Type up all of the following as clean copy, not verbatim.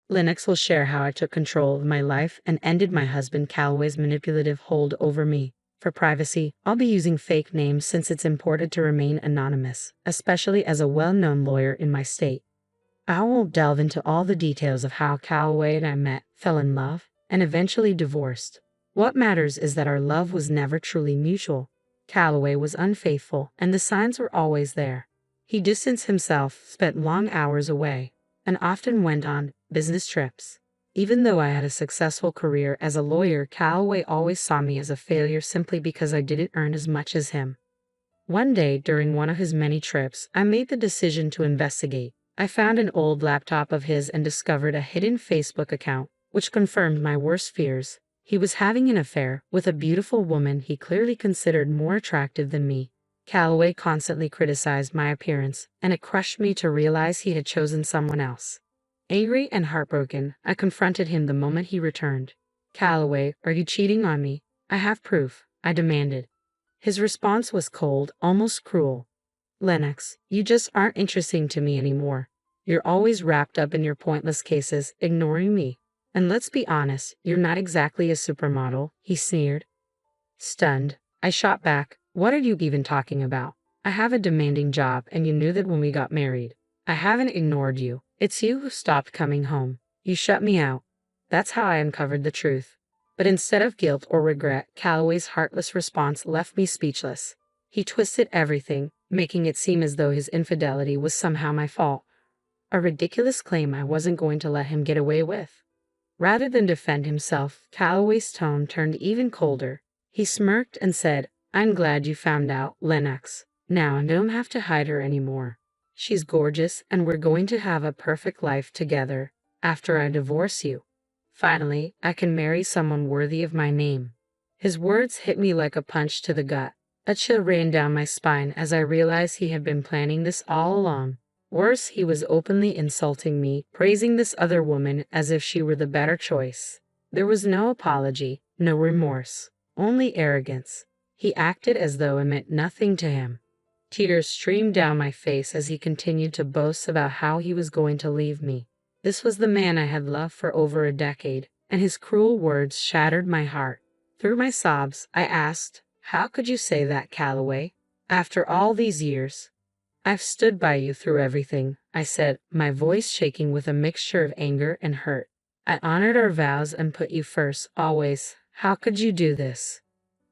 Lennox will share how I took control of my life and ended my husband Calloway's manipulative hold over me. For privacy, I'll be using fake names since it's important to remain anonymous, especially as a well-known lawyer in my state. I won't delve into all the details of how Calloway and I met, fell in love, and eventually divorced. What matters is that our love was never truly mutual. Calloway was unfaithful, and the signs were always there. He distanced himself, spent long hours away, and often went on business trips. Even though I had a successful career as a lawyer, Calloway always saw me as a failure simply because I didn't earn as much as him. One day, during one of his many trips, I made the decision to investigate. I found an old laptop of his and discovered a hidden Facebook account, which confirmed my worst fears. He was having an affair with a beautiful woman he clearly considered more attractive than me. Calloway constantly criticized my appearance, and it crushed me to realize he had chosen someone else. Angry and heartbroken, I confronted him the moment he returned. "Calloway, are you cheating on me? I have proof," I demanded. His response was cold, almost cruel. "Lennox, you just aren't interesting to me anymore. You're always wrapped up in your pointless cases, ignoring me. And let's be honest, you're not exactly a supermodel," he sneered. Stunned, I shot back, "What are you even talking about? I have a demanding job, and you knew that when we got married. I haven't ignored you. It's you who stopped coming home. You shut me out." That's how I uncovered the truth. But instead of guilt or regret, Calloway's heartless response left me speechless. He twisted everything, making it seem as though his infidelity was somehow my fault. A ridiculous claim I wasn't going to let him get away with. Rather than defend himself, Calloway's tone turned even colder. He smirked and said, "I'm glad you found out, Lennox. Now I don't have to hide her anymore. She's gorgeous, and we're going to have a perfect life together after I divorce you. Finally, I can marry someone worthy of my name." His words hit me like a punch to the gut. A chill ran down my spine as I realized he had been planning this all along. Worse, he was openly insulting me, praising this other woman as if she were the better choice. There was no apology, no remorse, only arrogance. He acted as though it meant nothing to him. Tears streamed down my face as he continued to boast about how he was going to leave me. This was the man I had loved for over a decade, and his cruel words shattered my heart. Through my sobs, I asked, "How could you say that, Calloway? After all these years?" "I've stood by you through everything," I said, my voice shaking with a mixture of anger and hurt. "I honored our vows and put you first, always. How could you do this?"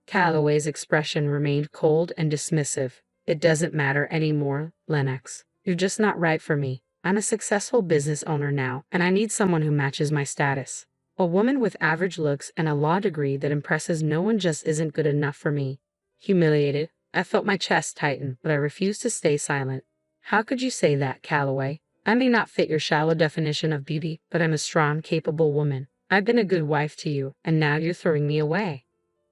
Calloway's expression remained cold and dismissive. "It doesn't matter anymore, Lennox. You're just not right for me. I'm a successful business owner now, and I need someone who matches my status. A woman with average looks and a law degree that impresses no one just isn't good enough for me." Humiliated, I felt my chest tighten, but I refused to stay silent. "How could you say that, Calloway? I may not fit your shallow definition of beauty, but I'm a strong, capable woman. I've been a good wife to you, and now you're throwing me away."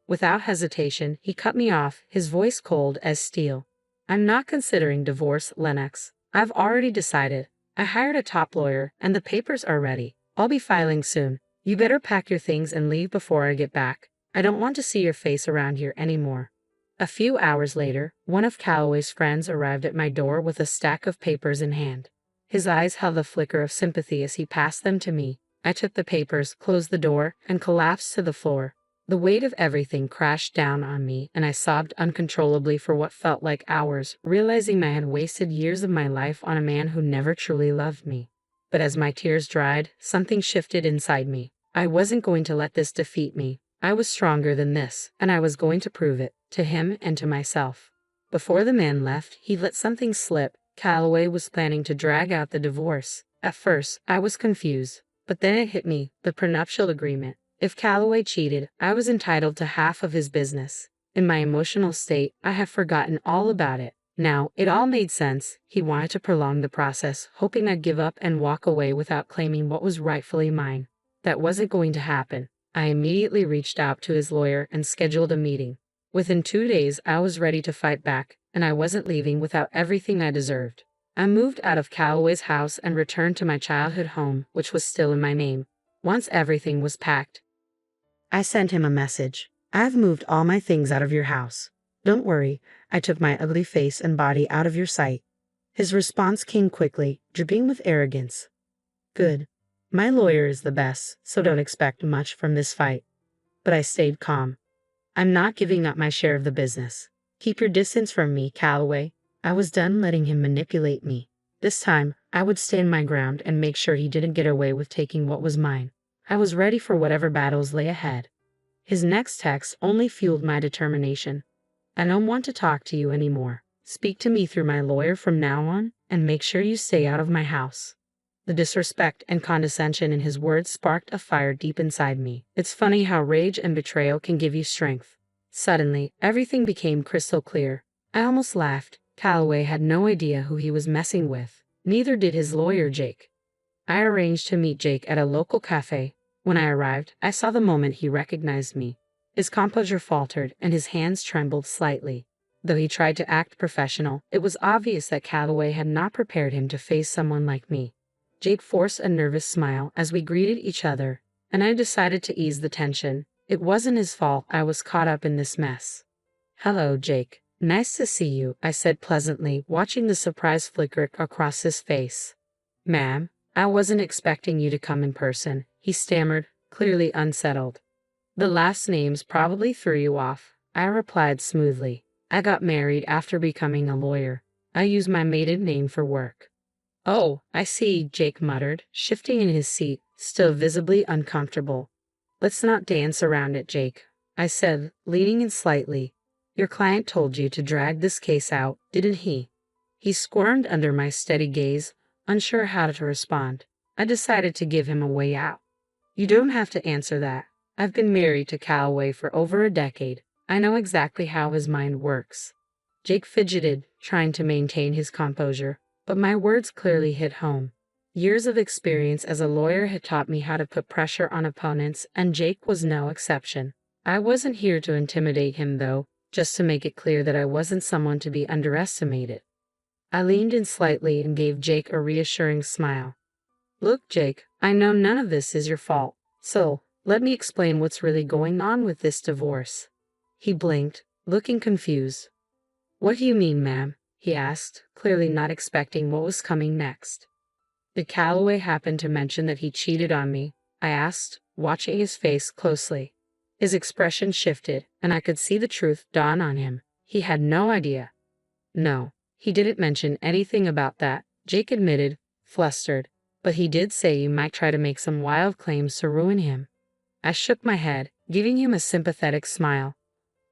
Without hesitation, he cut me off, his voice cold as steel. "I'm not considering divorce, Lennox. I've already decided. I hired a top lawyer, and the papers are ready. I'll be filing soon. You better pack your things and leave before I get back. I don't want to see your face around here anymore." A few hours later, one of Calloway's friends arrived at my door with a stack of papers in hand. His eyes held a flicker of sympathy as he passed them to me. I took the papers, closed the door, and collapsed to the floor. The weight of everything crashed down on me, and I sobbed uncontrollably for what felt like hours, realizing I had wasted years of my life on a man who never truly loved me. But as my tears dried, something shifted inside me. I wasn't going to let this defeat me. I was stronger than this, and I was going to prove it, to him and to myself. Before the man left, he let something slip. Calloway was planning to drag out the divorce. At first, I was confused, but then it hit me, the prenuptial agreement. If Calloway cheated, I was entitled to half of his business. In my emotional state, I had forgotten all about it. Now, it all made sense. He wanted to prolong the process, hoping I'd give up and walk away without claiming what was rightfully mine. That wasn't going to happen. I immediately reached out to his lawyer and scheduled a meeting. Within 2 days, I was ready to fight back, and I wasn't leaving without everything I deserved. I moved out of Calloway's house and returned to my childhood home, which was still in my name. Once everything was packed, I sent him a message. "I've moved all my things out of your house. Don't worry, I took my ugly face and body out of your sight." His response came quickly, dripping with arrogance. "Good. My lawyer is the best, so don't expect much from this fight. But I stayed calm. I'm not giving up my share of the business. Keep your distance from me, Calloway. I was done letting him manipulate me. This time, I would stand my ground and make sure he didn't get away with taking what was mine. I was ready for whatever battles lay ahead. His next text only fueled my determination. I don't want to talk to you anymore. Speak to me through my lawyer from now on, and make sure you stay out of my house. The disrespect and condescension in his words sparked a fire deep inside me. It's funny how rage and betrayal can give you strength. Suddenly, everything became crystal clear. I almost laughed. Calloway had no idea who he was messing with. Neither did his lawyer, Jake. I arranged to meet Jake at a local cafe. When I arrived, I saw the moment he recognized me. His composure faltered and his hands trembled slightly. Though he tried to act professional, it was obvious that Calloway had not prepared him to face someone like me. Jake forced a nervous smile as we greeted each other, and I decided to ease the tension. It wasn't his fault I was caught up in this mess. "Hello, Jake. Nice to see you," I said pleasantly, watching the surprise flicker across his face. "Ma'am, I wasn't expecting you to come in person," he stammered, clearly unsettled. "The last names probably threw you off," I replied smoothly. "I got married after becoming a lawyer. I use my maiden name for work." "Oh, I see," Jake muttered, shifting in his seat, still visibly uncomfortable. "Let's not dance around it, Jake," I said, leaning in slightly. "Your client told you to drag this case out, didn't he?" He squirmed under my steady gaze, unsure how to respond. I decided to give him a way out. "You don't have to answer that. I've been married to Calloway for over a decade. I know exactly how his mind works." Jake fidgeted, trying to maintain his composure, but my words clearly hit home. Years of experience as a lawyer had taught me how to put pressure on opponents, and Jake was no exception. I wasn't here to intimidate him, though, just to make it clear that I wasn't someone to be underestimated. I leaned in slightly and gave Jake a reassuring smile. "Look, Jake, I know none of this is your fault, so let me explain what's really going on with this divorce." He blinked, looking confused. "What do you mean, ma'am?" he asked, clearly not expecting what was coming next. "Did Calloway happen to mention that he cheated on me?" I asked, watching his face closely. His expression shifted, and I could see the truth dawn on him. He had no idea. "No, he didn't mention anything about that," Jake admitted, flustered. "But he did say you might try to make some wild claims to ruin him." I shook my head, giving him a sympathetic smile.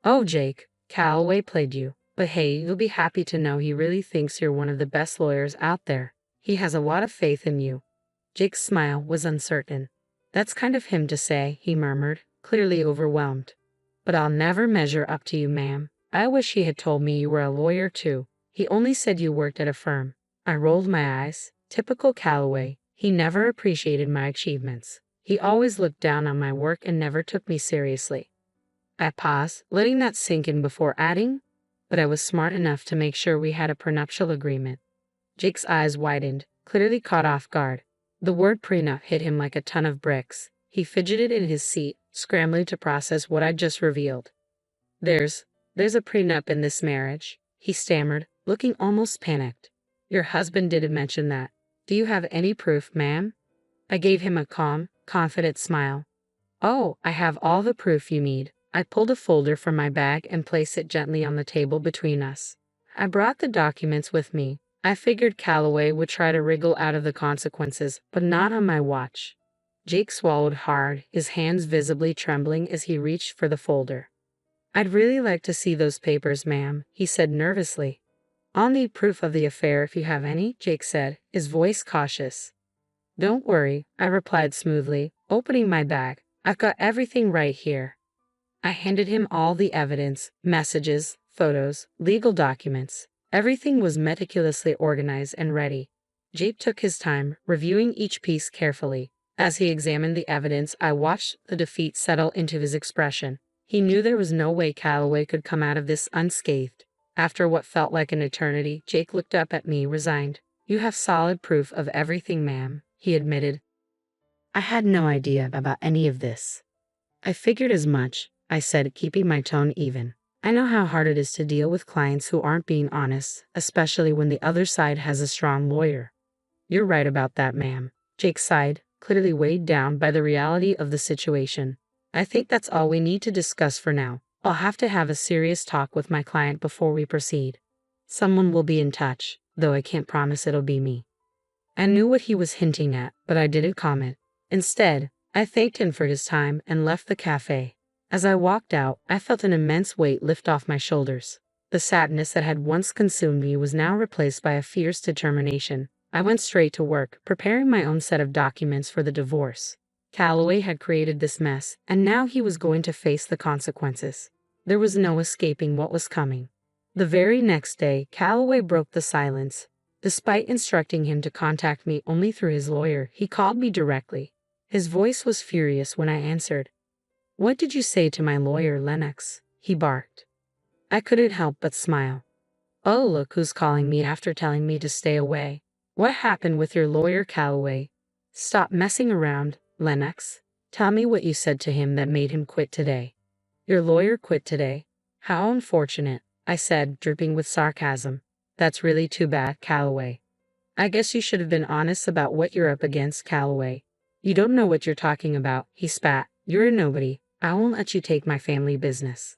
"Oh, Jake, Calloway played you. But hey, you'll be happy to know he really thinks you're one of the best lawyers out there. He has a lot of faith in you." Jake's smile was uncertain. "That's kind of him to say," he murmured, clearly overwhelmed. "But I'll never measure up to you, ma'am. I wish he had told me you were a lawyer too. He only said you worked at a firm." I rolled my eyes. Typical Calloway. He never appreciated my achievements. He always looked down on my work and never took me seriously. I paused, letting that sink in before adding, "But I was smart enough to make sure we had a prenuptial agreement." Jake's eyes widened, clearly caught off guard. The word prenup hit him like a ton of bricks. He fidgeted in his seat, scrambling to process what I'd just revealed. There's a prenup in this marriage," he stammered, looking almost panicked. "Your husband didn't mention that. Do you have any proof, ma'am?" I gave him a calm, confident smile. "Oh, I have all the proof you need." I pulled a folder from my bag and placed it gently on the table between us. "I brought the documents with me. I figured Calloway would try to wriggle out of the consequences, but not on my watch." Jake swallowed hard, his hands visibly trembling as he reached for the folder. "I'd really like to see those papers, ma'am," he said nervously. "I'll need proof of the affair if you have any," Jake said, his voice cautious. "Don't worry," I replied smoothly, opening my bag. "I've got everything right here." I handed him all the evidence, messages, photos, legal documents. Everything was meticulously organized and ready. Jake took his time, reviewing each piece carefully. As he examined the evidence, I watched the defeat settle into his expression. He knew there was no way Calloway could come out of this unscathed. After what felt like an eternity, Jake looked up at me, resigned. "You have solid proof of everything, ma'am," he admitted. I had no idea about any of this. "I figured as much," I said, keeping my tone even. "I know how hard it is to deal with clients who aren't being honest, especially when the other side has a strong lawyer." "You're right about that, ma'am." Jake sighed, clearly weighed down by the reality of the situation. I think that's all we need to discuss for now. I'll have to have a serious talk with my client before we proceed. Someone will be in touch, though I can't promise it'll be me. I knew what he was hinting at, but I didn't comment. Instead, I thanked him for his time and left the cafe. As I walked out, I felt an immense weight lift off my shoulders. The sadness that had once consumed me was now replaced by a fierce determination. I went straight to work, preparing my own set of documents for the divorce. Calloway had created this mess, and now he was going to face the consequences. There was no escaping what was coming. The very next day, Calloway broke the silence. Despite instructing him to contact me only through his lawyer, he called me directly. His voice was furious when I answered. "What did you say to my lawyer, Lennox?" he barked. I couldn't help but smile. "Oh, look who's calling me after telling me to stay away. What happened with your lawyer, Calloway?" "Stop messing around, Lennox. Tell me what you said to him that made him quit today." "Your lawyer quit today? How unfortunate," I said, dripping with sarcasm. "That's really too bad, Calloway. I guess you should have been honest about what you're up against, Calloway." "You don't know what you're talking about," he spat. "You're a nobody. I won't let you take my family business."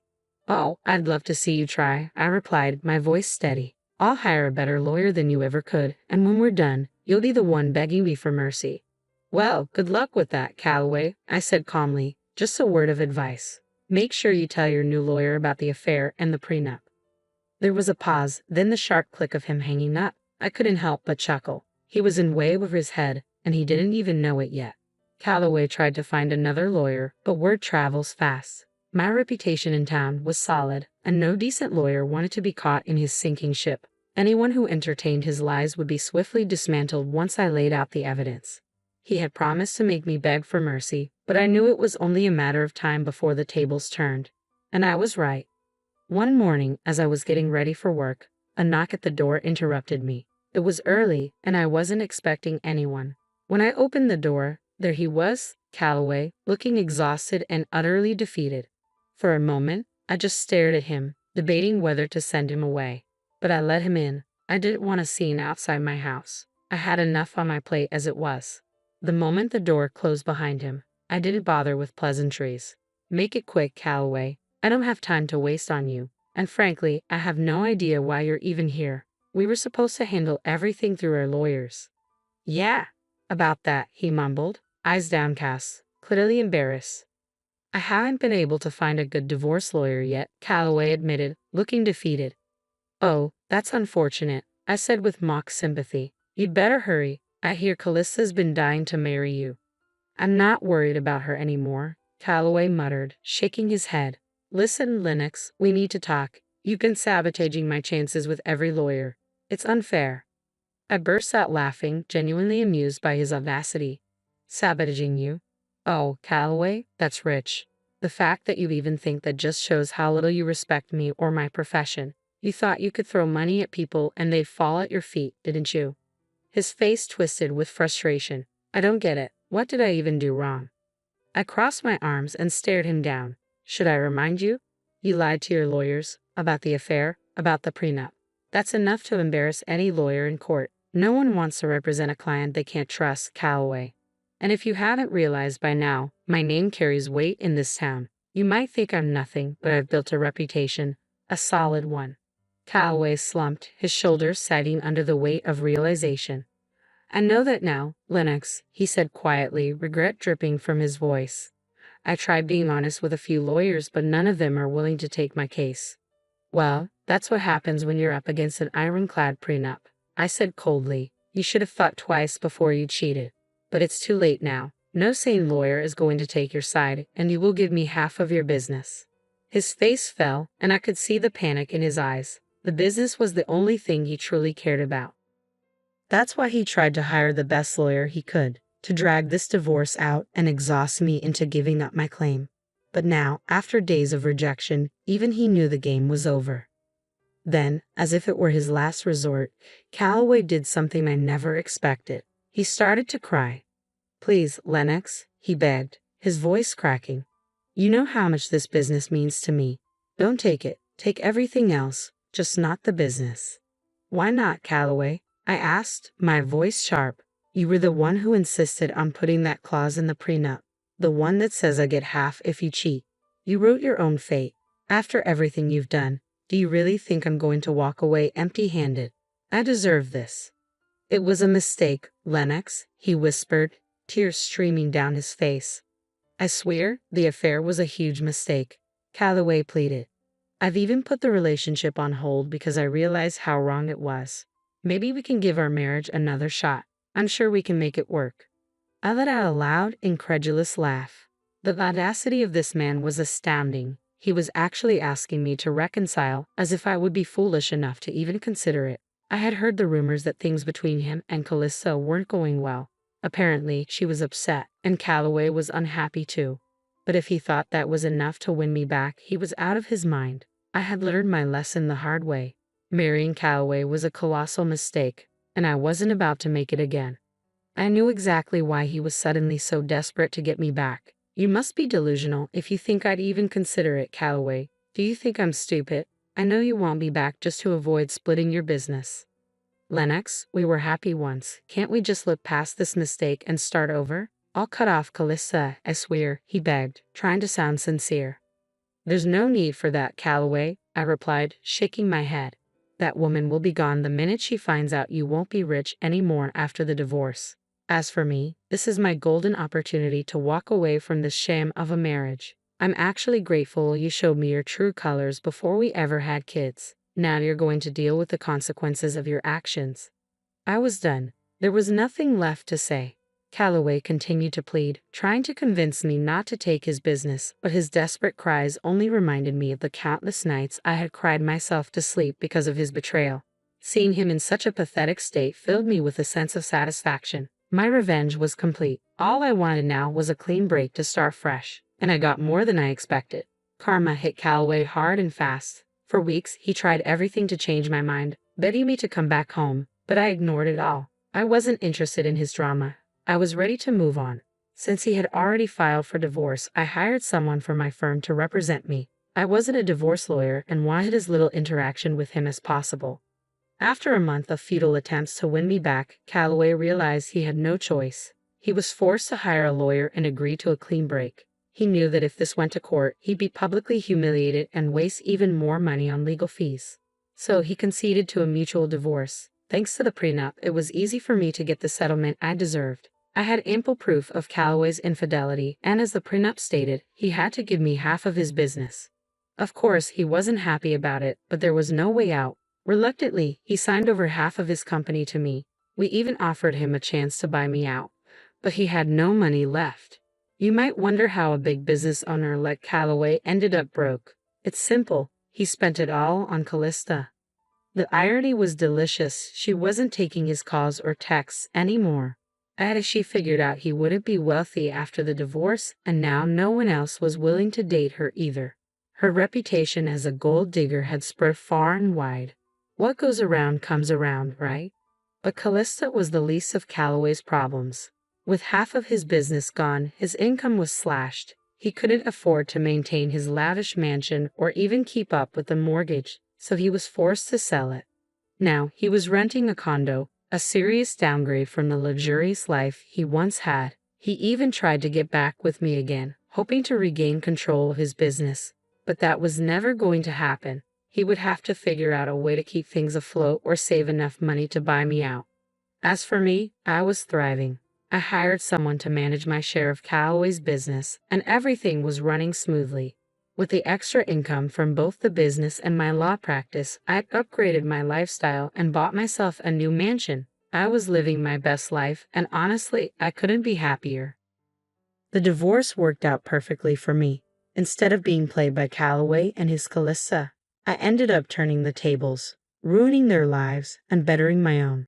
"Oh, I'd love to see you try," I replied, my voice steady. "I'll hire a better lawyer than you ever could, and when we're done, you'll be the one begging me for mercy." "Well, good luck with that, Calloway," I said calmly. "Just a word of advice. Make sure you tell your new lawyer about the affair and the prenup." There was a pause, then the sharp click of him hanging up. I couldn't help but chuckle. He was in way over his head, and he didn't even know it yet. Calloway tried to find another lawyer, but word travels fast. My reputation in town was solid, and no decent lawyer wanted to be caught in his sinking ship. Anyone who entertained his lies would be swiftly dismantled once I laid out the evidence. He had promised to make me beg for mercy, but I knew it was only a matter of time before the tables turned. And I was right. One morning, as I was getting ready for work, a knock at the door interrupted me. It was early, and I wasn't expecting anyone. When I opened the door, there he was, Calloway, looking exhausted and utterly defeated. For a moment, I just stared at him, debating whether to send him away. But I let him in. I didn't want a scene outside my house. I had enough on my plate as it was. The moment the door closed behind him, I didn't bother with pleasantries. "Make it quick, Calloway. I don't have time to waste on you. And frankly, I have no idea why you're even here. We were supposed to handle everything through our lawyers." "Yeah, about that," he mumbled, eyes downcast, clearly embarrassed. "I haven't been able to find a good divorce lawyer yet," Calloway admitted, looking defeated. "Oh, that's unfortunate," I said with mock sympathy. "You'd better hurry. I hear Callista's been dying to marry you." "I'm not worried about her anymore," Calloway muttered, shaking his head. "Listen, Lennox, we need to talk. You've been sabotaging my chances with every lawyer. It's unfair." I burst out laughing, genuinely amused by his audacity. "Sabotaging you? Oh, Calloway, that's rich. The fact that you even think that just shows how little you respect me or my profession. You thought you could throw money at people and they'd fall at your feet, didn't you?" His face twisted with frustration. "I don't get it. What did I even do wrong?" I crossed my arms and stared him down. "Should I remind you? You lied to your lawyers about the affair, about the prenup. That's enough to embarrass any lawyer in court. No one wants to represent a client they can't trust, Calloway. And if you haven't realized by now, my name carries weight in this town. You might think I'm nothing, but I've built a reputation, a solid one." Calloway slumped, his shoulders sagging under the weight of realization. "I know that now, Lennox," he said quietly, regret dripping from his voice. "I tried being honest with a few lawyers, but none of them are willing to take my case." "Well, that's what happens when you're up against an ironclad prenup," I said coldly. "You should have thought twice before you cheated. But it's too late now. No sane lawyer is going to take your side, and you will give me half of your business." His face fell, and I could see the panic in his eyes. The business was the only thing he truly cared about. That's why he tried to hire the best lawyer he could, to drag this divorce out and exhaust me into giving up my claim. But now, after days of rejection, even he knew the game was over. Then, as if it were his last resort, Calloway did something I never expected. He started to cry. "Please, Lennox," he begged, his voice cracking. "You know how much this business means to me. Don't take it. Take everything else, just not the business." "Why not, Calloway?" I asked, my voice sharp. You were the one who insisted on putting that clause in the prenup, the one that says I get half if you cheat. You wrote your own fate. After everything you've done, do you really think I'm going to walk away empty-handed? I deserve this. It was a mistake, Lennox, he whispered, tears streaming down his face. I swear, the affair was a huge mistake, Calloway pleaded. I've even put the relationship on hold because I realized how wrong it was. Maybe we can give our marriage another shot. I'm sure we can make it work. I let out a loud, incredulous laugh. The audacity of this man was astounding. He was actually asking me to reconcile, as if I would be foolish enough to even consider it. I had heard the rumors that things between him and Calista weren't going well. Apparently, she was upset, and Calloway was unhappy too. But if he thought that was enough to win me back, he was out of his mind. I had learned my lesson the hard way. Marrying Calloway was a colossal mistake, and I wasn't about to make it again. I knew exactly why he was suddenly so desperate to get me back. You must be delusional if you think I'd even consider it, Calloway. Do you think I'm stupid? I know you want me back just to avoid splitting your business. Lennox, we were happy once. Can't we just look past this mistake and start over? I'll cut off Calista, I swear, he begged, trying to sound sincere. There's no need for that, Calloway, I replied, shaking my head. That woman will be gone the minute she finds out you won't be rich anymore after the divorce. As for me, this is my golden opportunity to walk away from this sham of a marriage. I'm actually grateful you showed me your true colors before we ever had kids. Now you're going to deal with the consequences of your actions. I was done. There was nothing left to say. Calloway continued to plead, trying to convince me not to take his business, but his desperate cries only reminded me of the countless nights I had cried myself to sleep because of his betrayal. Seeing him in such a pathetic state filled me with a sense of satisfaction. My revenge was complete. All I wanted now was a clean break to start fresh, and I got more than I expected. Karma hit Calloway hard and fast. For weeks, he tried everything to change my mind, begging me to come back home, but I ignored it all. I wasn't interested in his drama. I was ready to move on. Since he had already filed for divorce, I hired someone from my firm to represent me. I wasn't a divorce lawyer and wanted as little interaction with him as possible. After a month of futile attempts to win me back, Calloway realized he had no choice. He was forced to hire a lawyer and agree to a clean break. He knew that if this went to court, he'd be publicly humiliated and waste even more money on legal fees. So he conceded to a mutual divorce. Thanks to the prenup, it was easy for me to get the settlement I deserved. I had ample proof of Calloway's infidelity, and as the prenup stated, he had to give me half of his business. Of course, he wasn't happy about it, but there was no way out. Reluctantly, he signed over half of his company to me. We even offered him a chance to buy me out, but he had no money left. You might wonder how a big business owner like Calloway ended up broke. It's simple. He spent it all on Calista. The irony was delicious. She wasn't taking his calls or texts anymore. As she figured out he wouldn't be wealthy after the divorce, and now no one else was willing to date her either. Her reputation as a gold digger had spread far and wide. What goes around comes around, right? But Calista was the least of Calloway's problems. With half of his business gone, his income was slashed. He couldn't afford to maintain his lavish mansion or even keep up with the mortgage, so he was forced to sell it. Now, he was renting a condo, a serious downgrade from the luxurious life he once had. He even tried to get back with me again, hoping to regain control of his business. But that was never going to happen. He would have to figure out a way to keep things afloat or save enough money to buy me out. As for me, I was thriving. I hired someone to manage my share of Calloway's business, and everything was running smoothly. With the extra income from both the business and my law practice, I upgraded my lifestyle and bought myself a new mansion. I was living my best life, and honestly, I couldn't be happier. The divorce worked out perfectly for me. Instead of being played by Calloway and his Calista, I ended up turning the tables, ruining their lives and bettering my own.